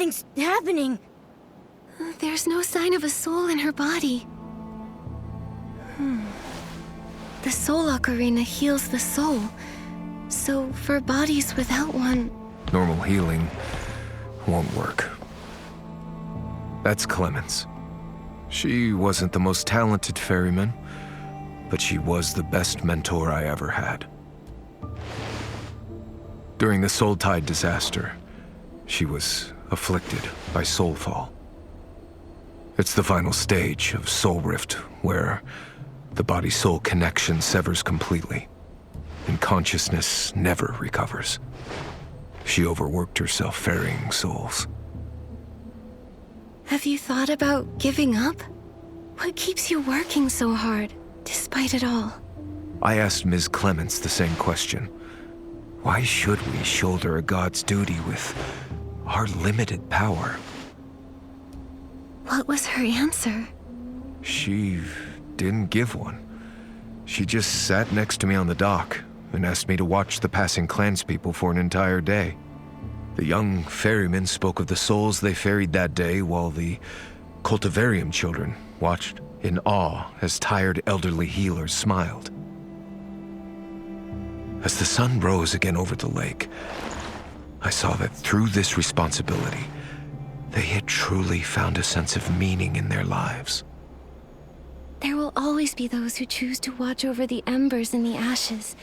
Nothing's happening. There's no sign of a soul in her body. The soul ocarina heals the soul. So for bodies without one... Normal healing won't work. That's Clemens. She wasn't the most talented ferryman, but she was the best mentor I ever had. During the Soul Tide disaster, she was afflicted by soulfall. It's the final stage of Soul Rift, where the body-soul connection severs completely, and consciousness never recovers. She overworked herself ferrying souls. Have you thought about giving up? What keeps you working so hard, despite it all? I asked Ms. Clements the same question. Why should we shoulder a god's duty with our limited power? What was her answer? She didn't give one. She just sat next to me on the dock and asked me to watch the passing clanspeople for an entire day. The young ferrymen spoke of the souls they ferried that day, while the cultivarium children watched in awe as tired elderly healers smiled. As the sun rose again over the lake, I saw that through this responsibility, they had truly found a sense of meaning in their lives. There will always be those who choose to watch over the embers and the ashes,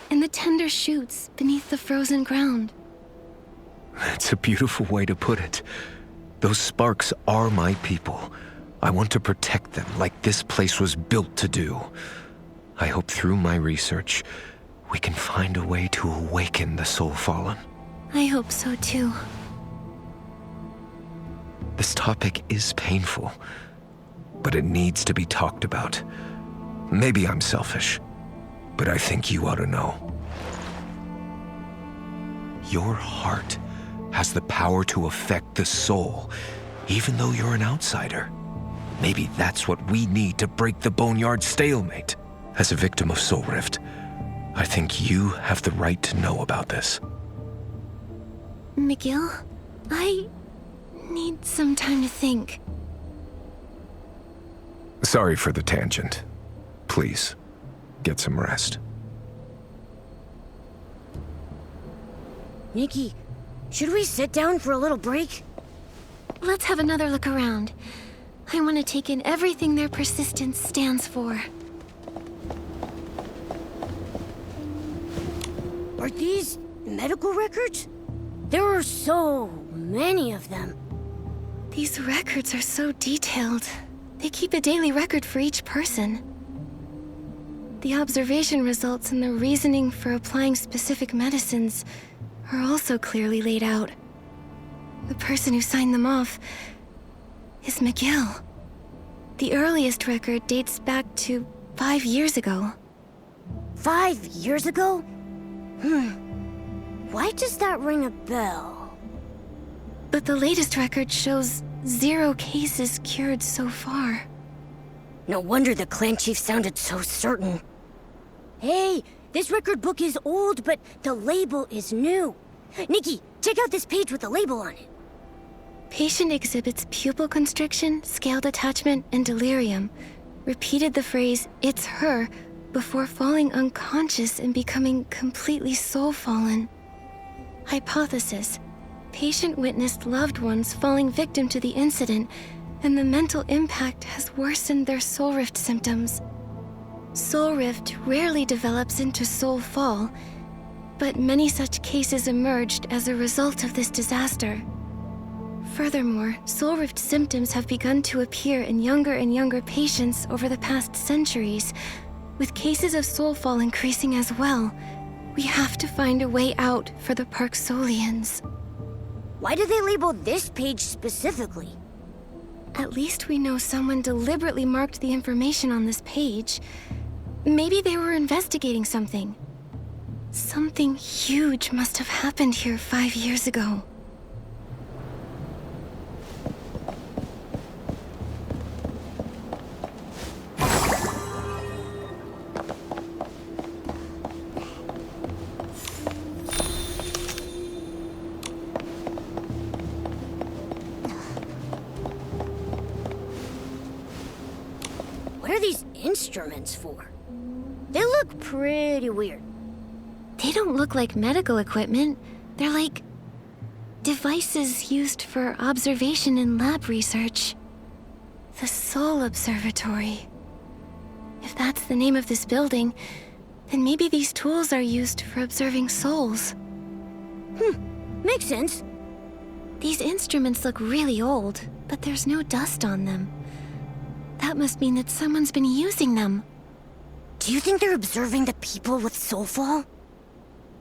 and the tender shoots beneath the frozen ground. That's a beautiful way to put it. Those sparks are my people. I want to protect them like this place was built to do. I hope through my research, we can find a way to awaken the soul fallen. I hope so too. This topic is painful, but it needs to be talked about. Maybe I'm selfish, but I think you ought to know. Your heart has the power to affect the soul, even though you're an outsider. Maybe that's what we need to break the boneyard stalemate. As a victim of Soul Rift, I think you have the right to know about this. McGill, I need some time to think. Sorry for the tangent. Please, get some rest. Nikki, should we sit down for a little break? Let's have another look around. I want to take in everything their persistence stands for. Are these medical records? There are so many of them. These records are so detailed. They keep a daily record for each person. The observation results and the reasoning for applying specific medicines are also clearly laid out. The person who signed them off is McGill. The earliest record dates back to 5 years ago. 5 years ago? Why does that ring a bell? But the latest record shows 0 cases cured so far. No wonder the clan chief sounded so certain. Hey, this record book is old, but the label is new. Nikki, check out this page with the label on it. Patient exhibits pupil constriction, scale detachment, and delirium. Repeated the phrase, "It's her," before falling unconscious and becoming completely soul-fallen. Hypothesis: patient witnessed loved ones falling victim to the incident, and the mental impact has worsened their soul rift symptoms. Soul rift rarely develops into soul fall, but many such cases emerged as a result of this disaster. Furthermore, soul rift symptoms have begun to appear in younger and younger patients over the past centuries, with cases of soul fall increasing as well. We have to find a way out for the Parksolians. Why do they label this page specifically? At least we know someone deliberately marked the information on this page. Maybe they were investigating something. Something huge must have happened here 5 years ago. are these instruments for? They look pretty weird. They don't look like medical equipment. They're like devices used for observation and lab research. The Soul Observatory. If that's the name of this building, then maybe these tools are used for observing souls. Makes sense. These instruments look really old, but there's no dust on them. That must mean that someone's been using them. Do you think they're observing the people with soulfall?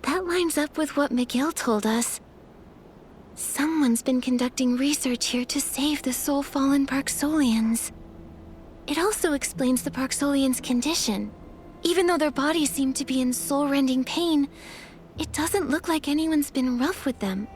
That lines up with what Miguel told us. Someone's been conducting research here to save the soul-fallen Parksolians. It also explains the Parksolians' condition. Even though their bodies seem to be in soul-rending pain, it doesn't look like anyone's been rough with them.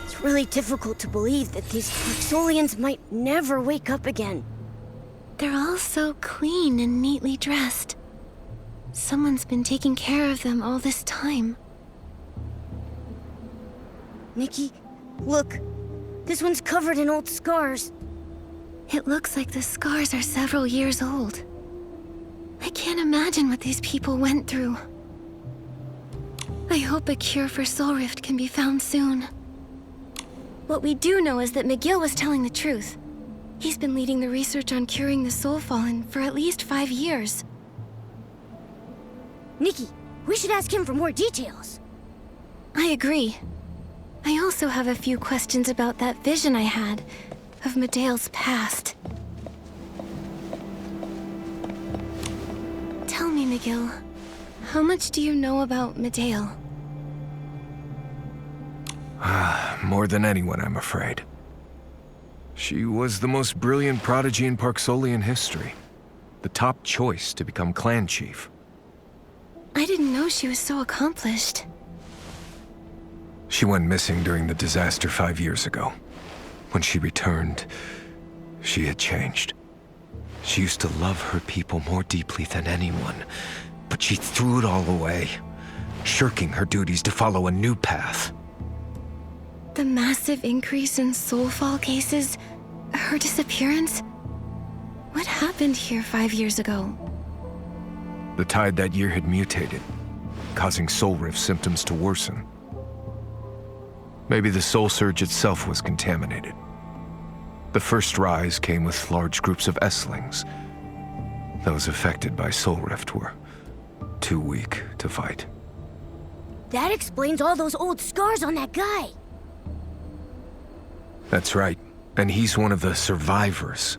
It's really difficult to believe that these Parksolians might never wake up again. They're all so clean and neatly dressed. Someone's been taking care of them all this time. Nikki, look. This one's covered in old scars. It looks like the scars are several years old. I can't imagine what these people went through. I hope a cure for Soul Rift can be found soon. What we do know is that Miguel was telling the truth. He's been leading the research on curing the Soul Fallen for at least 5 years. Nikki, we should ask him for more details. I agree. I also have a few questions about that vision I had of Medea's past. Tell me, Miguel, how much do you know about Medea? More than anyone, I'm afraid. She was the most brilliant prodigy in Parksolian history. The top choice to become clan chief. I didn't know she was so accomplished. She went missing during the disaster 5 years ago. When she returned, she had changed. She used to love her people more deeply than anyone, but she threw it all away, shirking her duties to follow a new path. The massive increase in soulfall cases, her disappearance. What happened here 5 years ago? The tide that year had mutated, causing soul rift symptoms to worsen. Maybe the soul surge itself was contaminated. The first rise came with large groups of Esslings. Those affected by soul rift were too weak to fight. That explains all those old scars on that guy. That's right, and he's one of the survivors.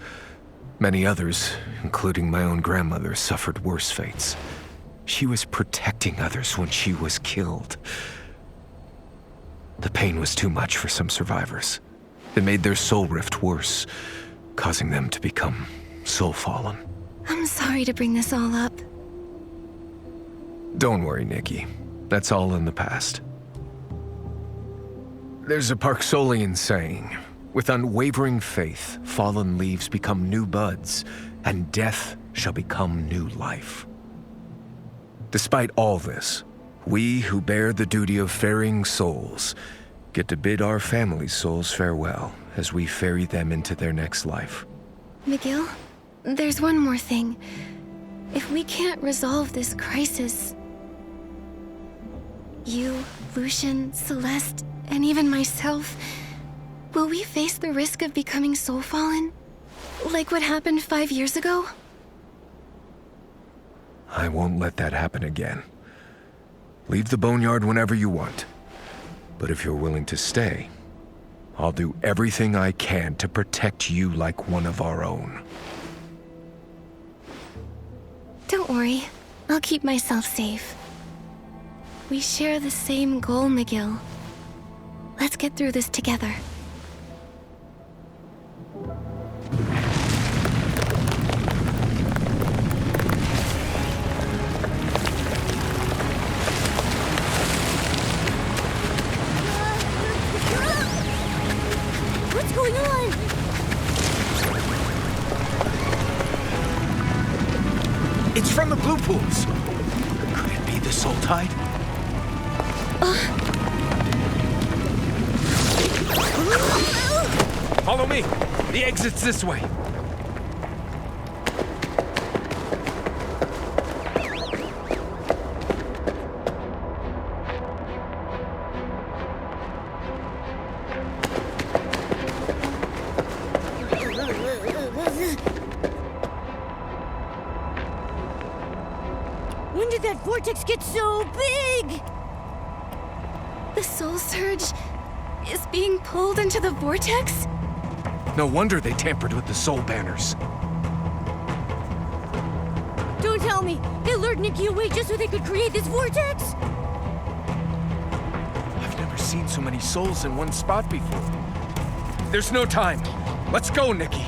Many others, including my own grandmother, suffered worse fates. She was protecting others when she was killed. The pain was too much for some survivors. It made their soul rift worse, causing them to become soul-fallen. I'm sorry to bring this all up. Don't worry, Nikki. That's all in the past. There's a Parksolian saying, with unwavering faith, fallen leaves become new buds, and death shall become new life. Despite all this, we who bear the duty of ferrying souls get to bid our family souls farewell as we ferry them into their next life. Miguel, there's one more thing. If we can't resolve this crisis, you, Lucian, Celeste, and even myself, will we face the risk of becoming soul-fallen? Like what happened 5 years ago? I won't let that happen again. Leave the boneyard whenever you want. But if you're willing to stay, I'll do everything I can to protect you like one of our own. Don't worry, I'll keep myself safe. We share the same goal, Miguel. Let's get through this together. What's going on? It's from the blue pools. Could it be the soul tide? Follow me. The exit's this way. When did that vortex get so big? The soul surge is being pulled into the vortex? No wonder they tampered with the soul banners. Don't tell me. They lured Nikki away just so they could create this vortex? I've never seen so many souls in one spot before. There's no time. Let's go, Nikki.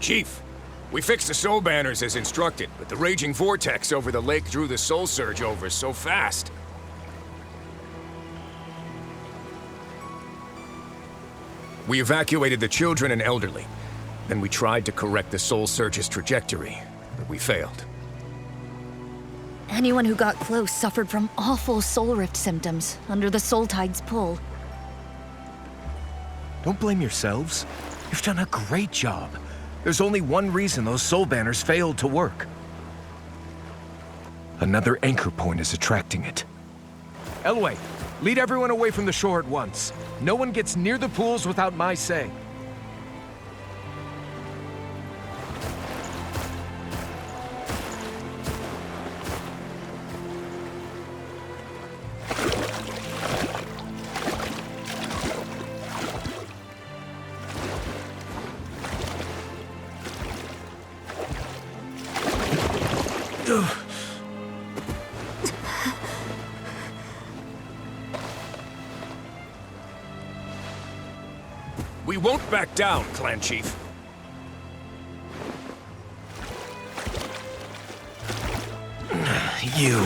Chief, we fixed the soul banners as instructed, but the raging vortex over the lake drew the soul surge over so fast. We evacuated the children and elderly. Then we tried to correct the soul surge's trajectory, but we failed. Anyone who got close suffered from awful soul rift symptoms under the soul tide's pull. Don't blame yourselves. You've done a great job. There's only one reason those soul banners failed to work. Another anchor point is attracting it. Elway, lead everyone away from the shore at once. No one gets near the pools without my say. We won't back down, Clan Chief. You.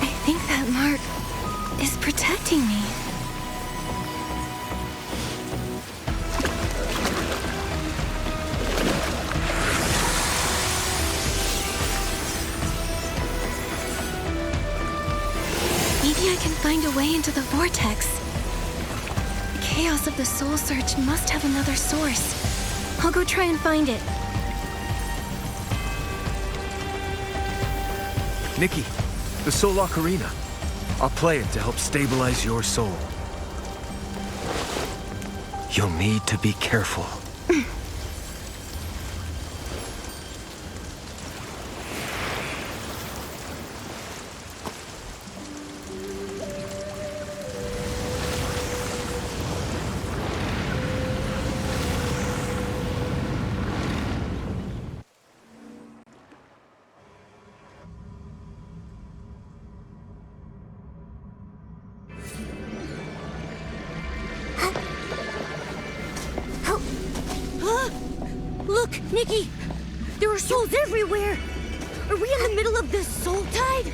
I think that mark is protecting me. Maybe I can find a way into the vortex. The chaos of the soul surge must have another source. I'll go try and find it. Nikki, the soul ocarina. I'll play it to help stabilize your soul. You'll need to be careful. Look, Nikki! There are souls everywhere! Are we in the middle of the soul tide?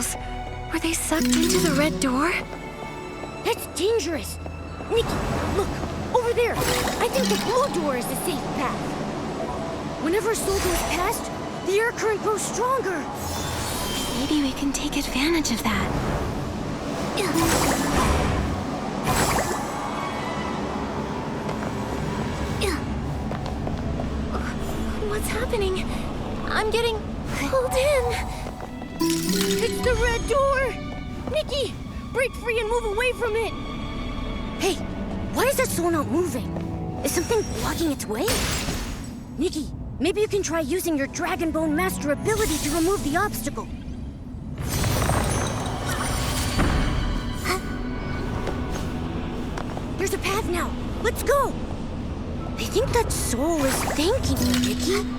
souls. Were they sucked into the red door? That's dangerous. Nikki, look, over there. I think the blue door is the safe path. Whenever a soul goes past, the air current grows stronger. Maybe we can take advantage of that. What's happening? I'm getting pulled in. It's the red door! Nikki, break free and move away from it! Hey, why is that soul not moving? Is something blocking its way? Nikki, maybe you can try using your Dragon Bone Master ability to remove the obstacle. There's a path now. Let's go! I think that soul is thanking you, Nikki.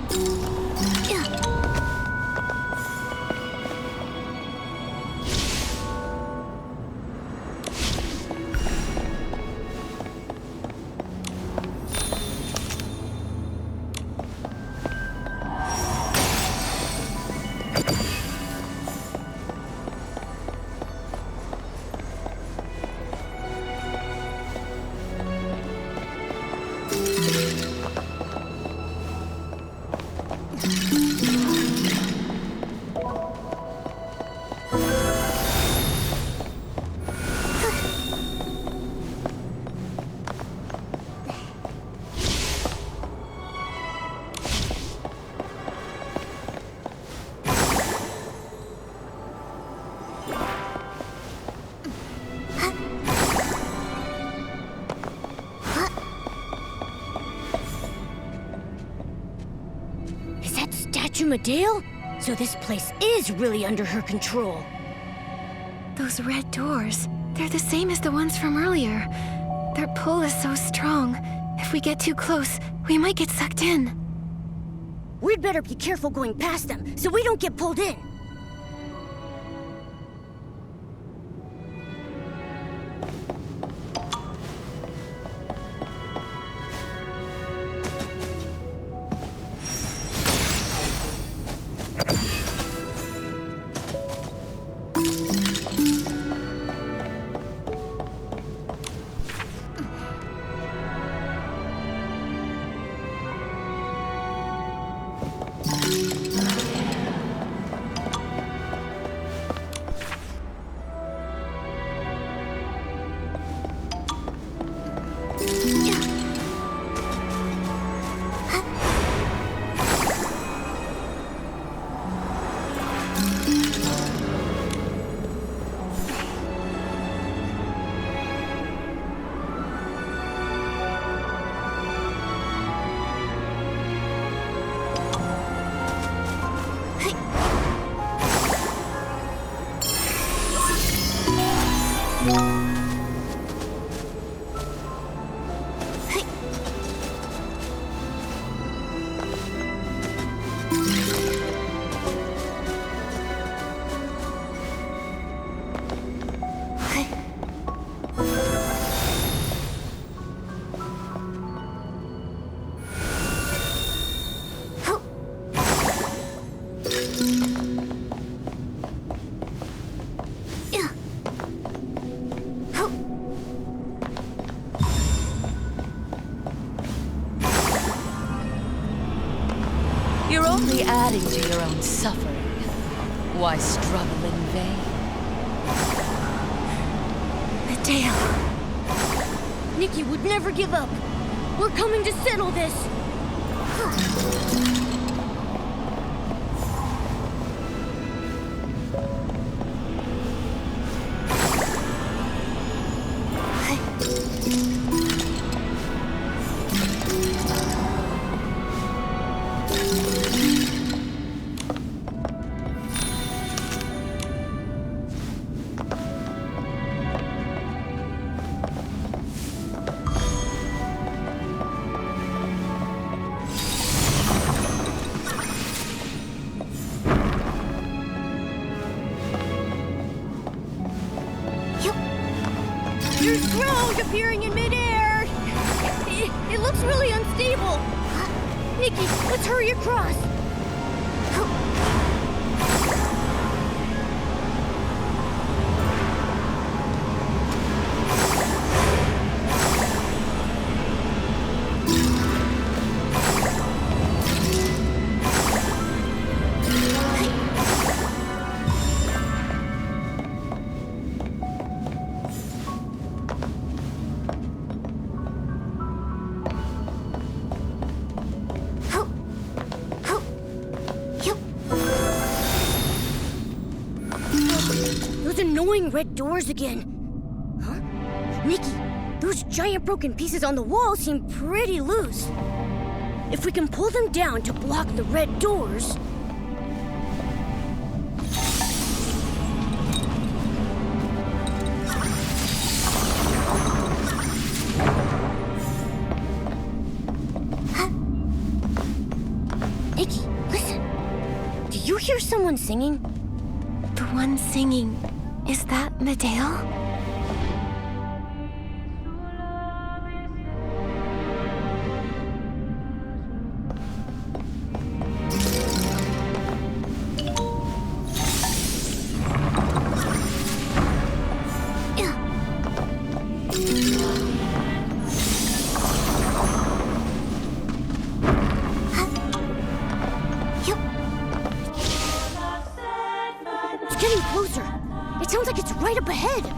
Medale? So this place is really under her control. Those red doors, they're the same as the ones from earlier. Their pull is so strong. If we get too close, we might get sucked in. We'd better be careful going past them, so we don't get pulled in. You're only adding to your own suffering. Why struggle in vain? Medale. Nikki would never give up. We're coming to settle this. There's drones appearing in midair! It looks really unstable! Nikki, let's hurry across! annoying red doors again. Huh? Nikki, those giant broken pieces on the wall seem pretty loose. If we can pull them down to block the red doors... Nikki, listen. Do you hear someone singing? The one singing, is that Medale? It's getting closer. It sounds like it's right up ahead.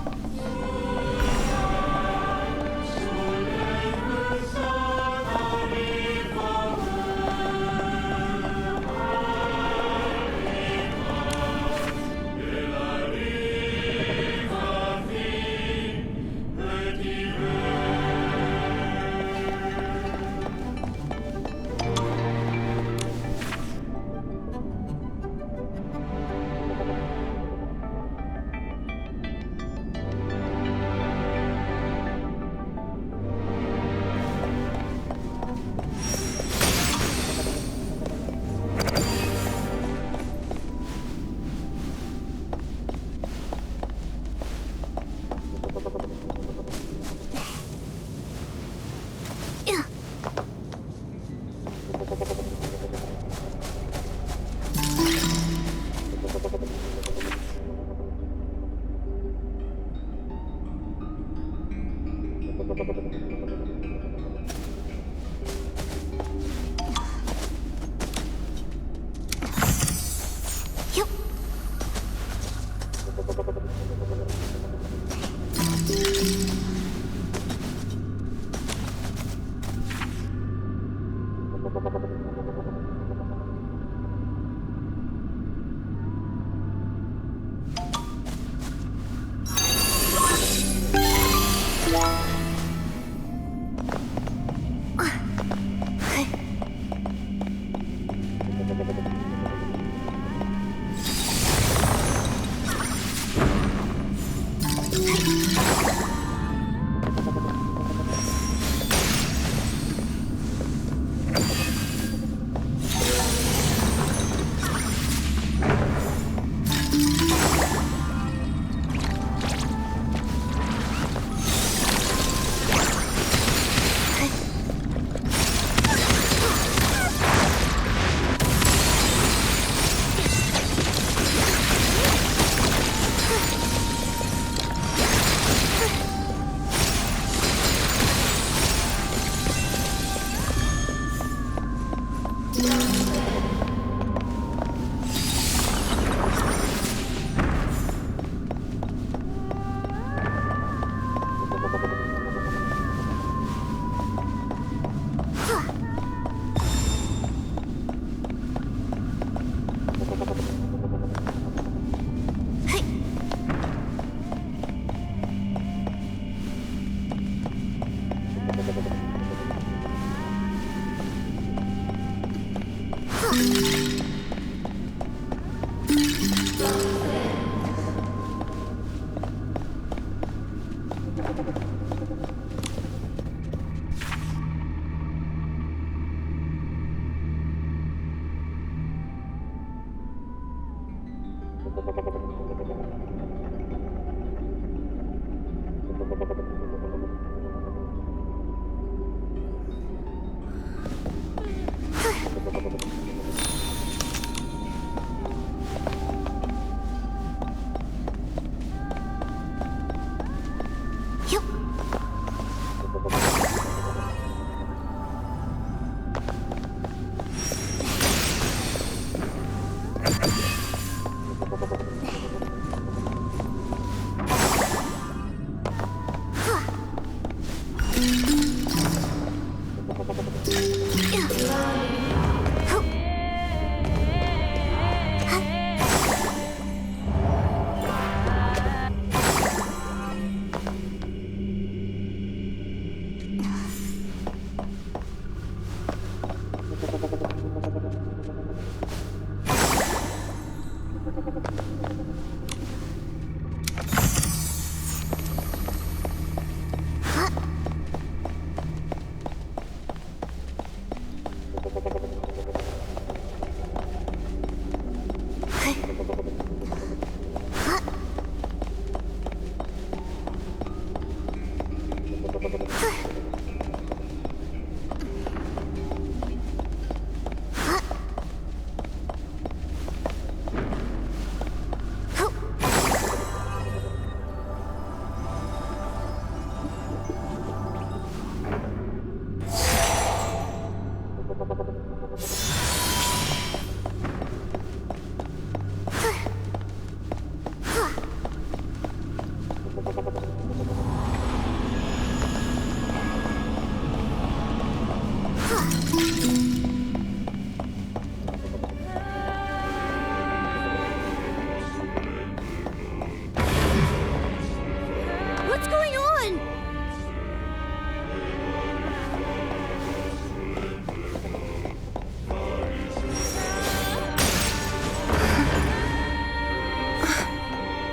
What's going on?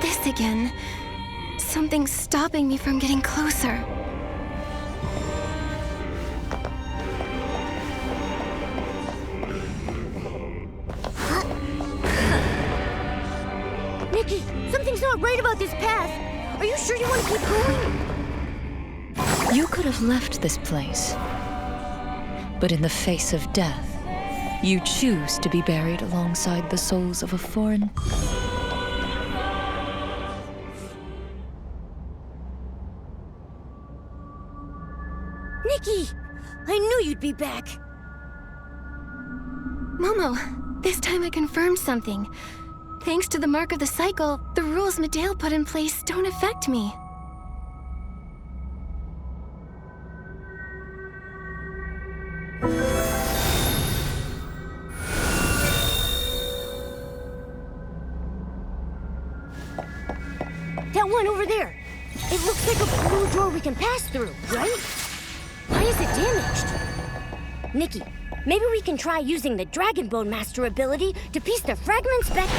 This again. Something's stopping me from getting closer. Nikki, something's not right about this path. Are you sure you want to keep going? You could have left this place. But in the face of death, you choose to be buried alongside the souls of a foreign... Nikki! I knew you'd be back. Momo, this time I confirmed something. Thanks to the mark of the cycle, the rules Medale put in place don't affect me. That one over there. It looks like a blue door we can pass through, right? Why is it damaged? Nikki, maybe we can try using the Dragon Bone Master ability to piece the fragments back...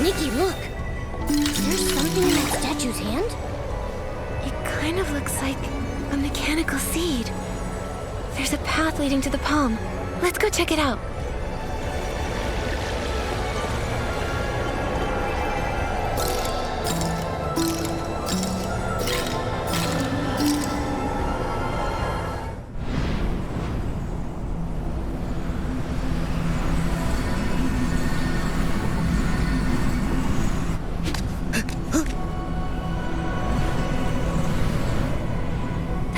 Nikki, look! There's something in that statue's hand? It kind of looks like a mechanical seed. There's a path leading to the palm. Let's go check it out.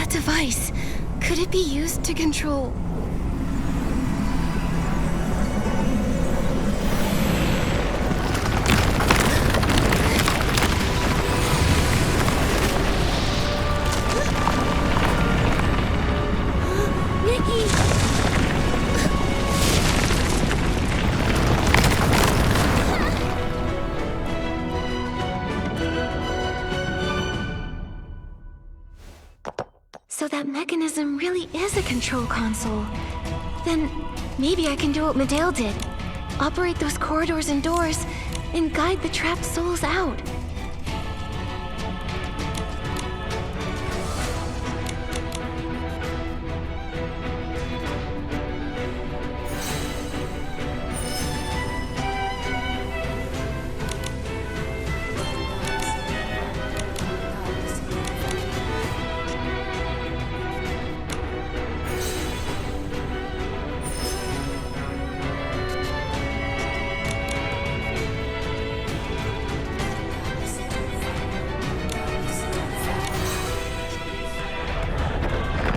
Device. Could it be used to control... So that mechanism really is a control console. Then maybe I can do what Medale did. Operate those corridors and doors, and guide the trapped souls out.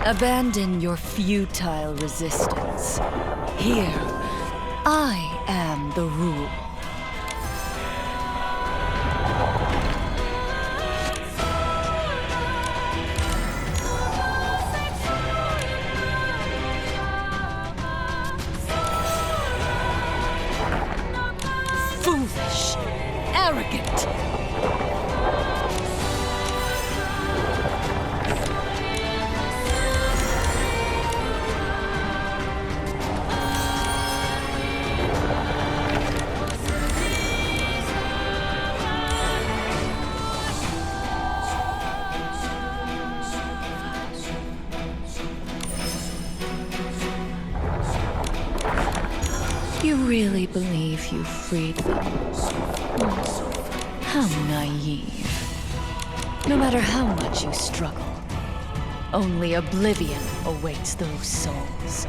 Abandon your futile resistance. Here, I am the rule. Foolish, arrogant. You really believe you freed them? How naive. No matter how much you struggle, only oblivion awaits those souls.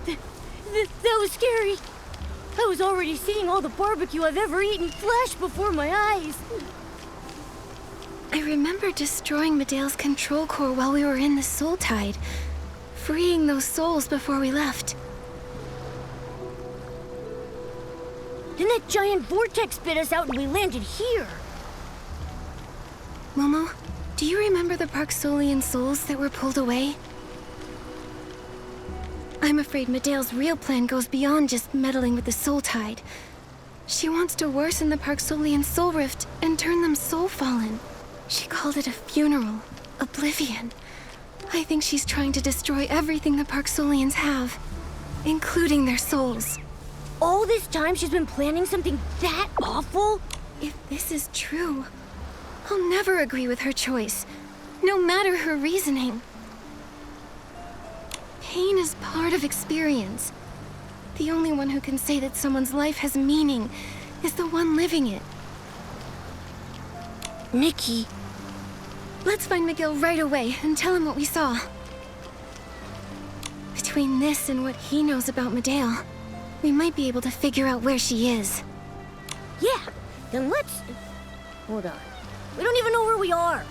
That was scary. I was already seeing all the barbecue I've ever eaten flash before my eyes. I remember destroying Medail's control core while we were in the Soul Tide, freeing those souls before we left. Then that giant vortex spit us out and we landed here. Momo, do you remember the Parksolian souls that were pulled away? I'm afraid Medail's real plan goes beyond just meddling with the Soul Tide. She wants to worsen the Parksolian soul rift and turn them soul-fallen. She called it a funeral, oblivion. I think she's trying to destroy everything the Parksolians have, including their souls. All this time she's been planning something that awful? If this is true, I'll never agree with her choice, no matter her reasoning. Pain is part of experience. The only one who can say that someone's life has meaning is the one living it. Nikki. Let's find Miguel right away and tell him what we saw. Between this and what he knows about Medail, we might be able to figure out where she is. Yeah, then let's... Hold on. We don't even know where we are.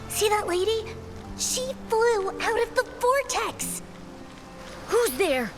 See that lady? She flew out of the vortex! Who's there?